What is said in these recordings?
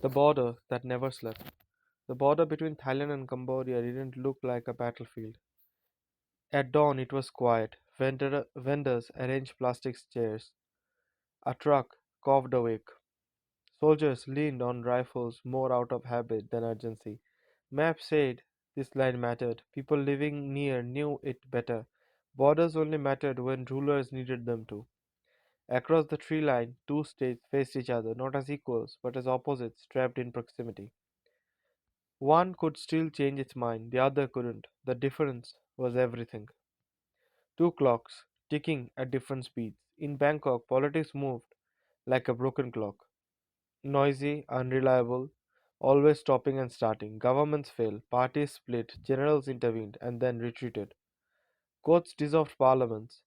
The border that never slept. The border between Thailand and Cambodia didn't look like a battlefield. At dawn, it was quiet. Vendors arranged plastic chairs. A truck coughed awake. Soldiers leaned on rifles more out of habit than urgency. Maps said this line mattered. People living near knew it better. Borders only mattered when rulers needed them to. Across the tree line, two states faced each other, not as equals, but as opposites trapped in proximity. One could still change its mind, the other couldn't. The difference was everything. Two clocks, ticking at different speeds. In Bangkok, politics moved like a broken clock. Noisy, unreliable, always stopping and starting. Governments failed, parties split, generals intervened, and then retreated. Courts dissolved parliaments.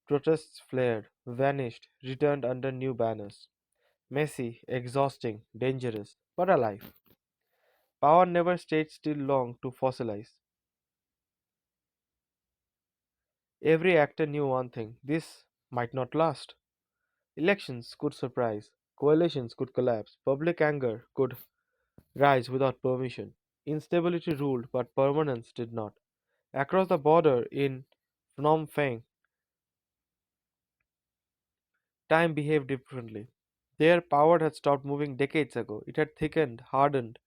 Protests flared, vanished, returned under new banners. Messy, exhausting, dangerous, but alive. Power never stayed still long to fossilize. Every actor knew one thing: this might not last. Elections could surprise, coalitions could collapse, public anger could rise without permission. Instability ruled, but permanence did not. Across the border in Phnom Penh, time behaved differently. Their power had stopped moving decades ago. It had thickened, hardened,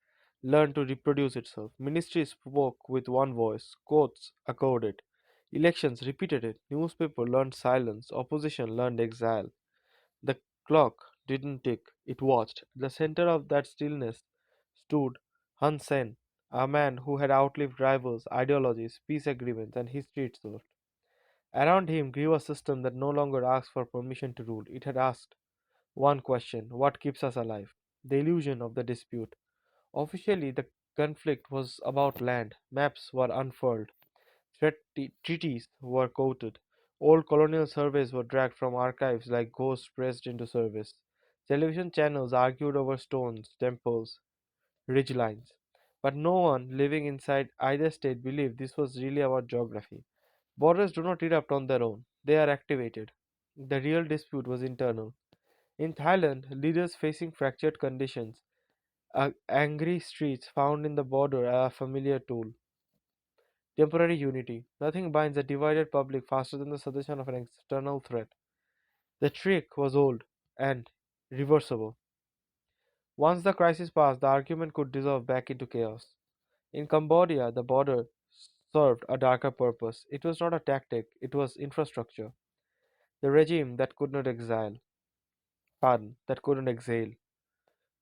learned to reproduce itself. Ministries spoke with one voice, courts echoed it, elections repeated it, newspaper learned silence, opposition learned exile. The clock didn't tick, it watched. At the center of that stillness stood Hun Sen, a man who had outlived rivals, ideologies, peace agreements, and history itself. Around him grew a system that no longer asked for permission to rule. It had asked one question: what keeps us alive? The illusion of the dispute. Officially, the conflict was about land. Maps were unfurled. Treaties were quoted. Old colonial surveys were dragged from archives like ghosts pressed into service. Television channels argued over stones, temples, ridgelines. But no one living inside either state believed this was really about geography. Borders do not erupt on their own, they are activated. The real dispute was internal. In Thailand, leaders facing fractured conditions, angry streets found in the border are a familiar tool. Temporary unity. Nothing binds a divided public faster than the suggestion of an external threat. The trick was old and reversible. Once the crisis passed, the argument could dissolve back into chaos. In Cambodia, the border served a darker purpose. It was not a tactic, it was infrastructure. The regime that could not exile, pardon, that couldn't exhale.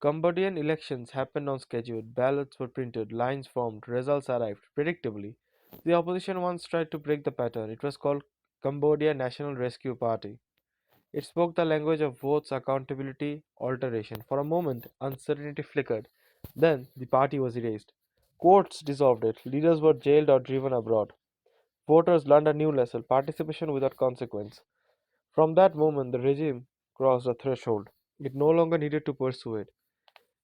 Cambodian elections happened on schedule, ballots were printed, lines formed, results arrived predictably. The opposition once tried to break the pattern. It was called Cambodia National Rescue Party. It spoke the language of votes, accountability, alteration. For a moment, uncertainty flickered. Then the party was erased. Courts dissolved it. Leaders were jailed or driven abroad. Voters learned a new lesson: participation without consequence. From that moment, the regime crossed a threshold. It no longer needed to persuade,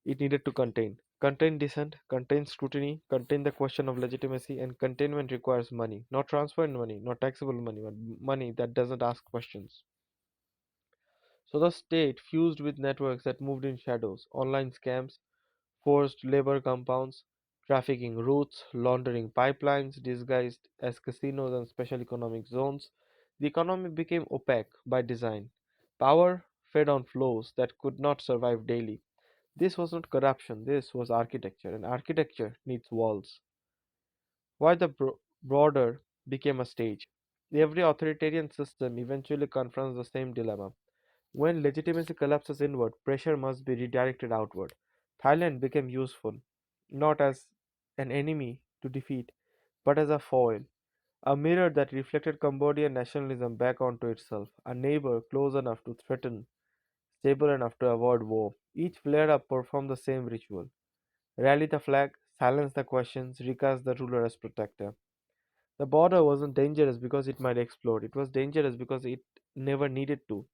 it needed to contain. Contain dissent, contain scrutiny, contain the question of legitimacy, and containment requires money. Not transparent money, not taxable money, but money that doesn't ask questions. So the state fused with networks that moved in shadows: online scams, forced labor compounds, trafficking routes, laundering pipelines disguised as casinos and special economic zones. The economy became opaque by design. Power fed on flows that could not survive daily. This was not corruption, this was architecture, and architecture needs walls. Why the border became a stage? Every authoritarian system eventually confronts the same dilemma. When legitimacy collapses inward, pressure must be redirected outward. Thailand became useful, not as an enemy to defeat, but as a foil, a mirror that reflected Cambodian nationalism back onto itself, a neighbor close enough to threaten, stable enough to avoid war. Each flare up performed the same ritual: rally the flag, silence the questions, recast the ruler as protector. The border wasn't dangerous because it might explode, it was dangerous because it never needed to.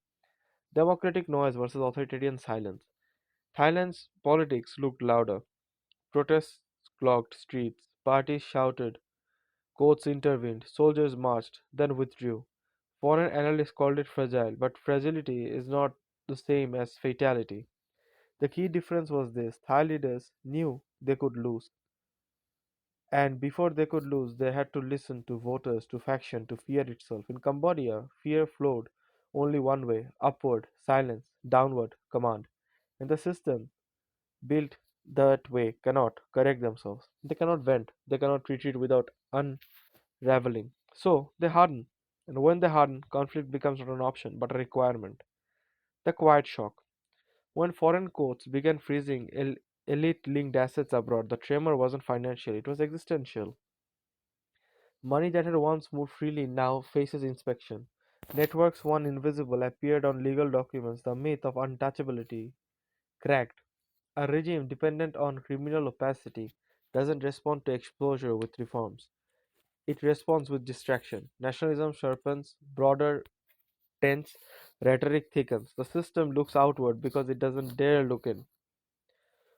Democratic noise versus authoritarian silence. Thailand's politics looked louder. Protests clogged streets, parties shouted, courts intervened, soldiers marched, then withdrew. Foreign analysts called it fragile, but fragility is not the same as fatality. The key difference was this: Thai leaders knew they could lose, and before they could lose, they had to listen to voters, to faction, to fear itself. In Cambodia, fear flowed only one way: upward, silence, downward, command. And the system built that way cannot correct themselves. They cannot vent, they cannot retreat without unraveling. So they harden. And when they harden, conflict becomes not an option but a requirement. The quiet shock. When foreign courts began freezing elite linked assets abroad, the tremor wasn't financial, it was existential. Money that had once moved freely now faces inspection. Networks once invisible appeared on legal documents. The myth of untouchability cracked. A regime dependent on criminal opacity doesn't respond to exposure with reforms. It responds with distraction. Nationalism sharpens, broader tense, rhetoric thickens. The system looks outward because it doesn't dare look in.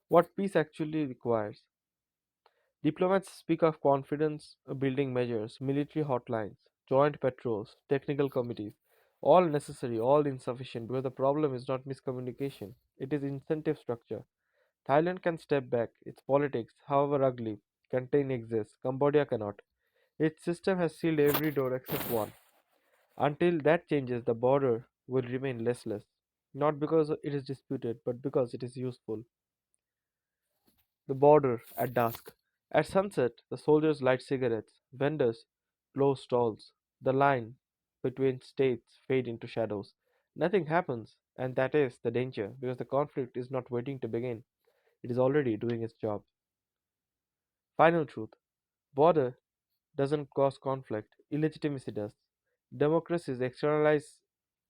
What peace actually requires. Diplomats speak of confidence building measures, military hotlines, joint patrols, technical committees. All necessary, all insufficient because the problem is not miscommunication, it is incentive structure. Thailand can step back, its politics, however ugly, contain exists. Cambodia cannot. Its system has sealed every door except one. Until that changes, the border will remain listless. Not because it is disputed, but because it is useful. The border at dusk. At sunset, the soldiers light cigarettes, vendors close stalls. The line between states fade into shadows. Nothing happens, and that is the danger, because the conflict is not waiting to begin. It is already doing its job. Final truth. Border doesn't cause conflict, illegitimacy does. Democracies externalize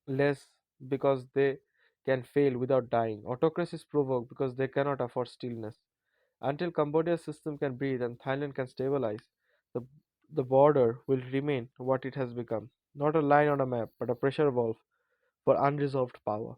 less because they can fail without dying. Autocracies provoke because they cannot afford stillness. Until Cambodia's system can breathe and Thailand can stabilize, the, the border will remain what it has become: not a line on a map, but a pressure valve for unresolved power.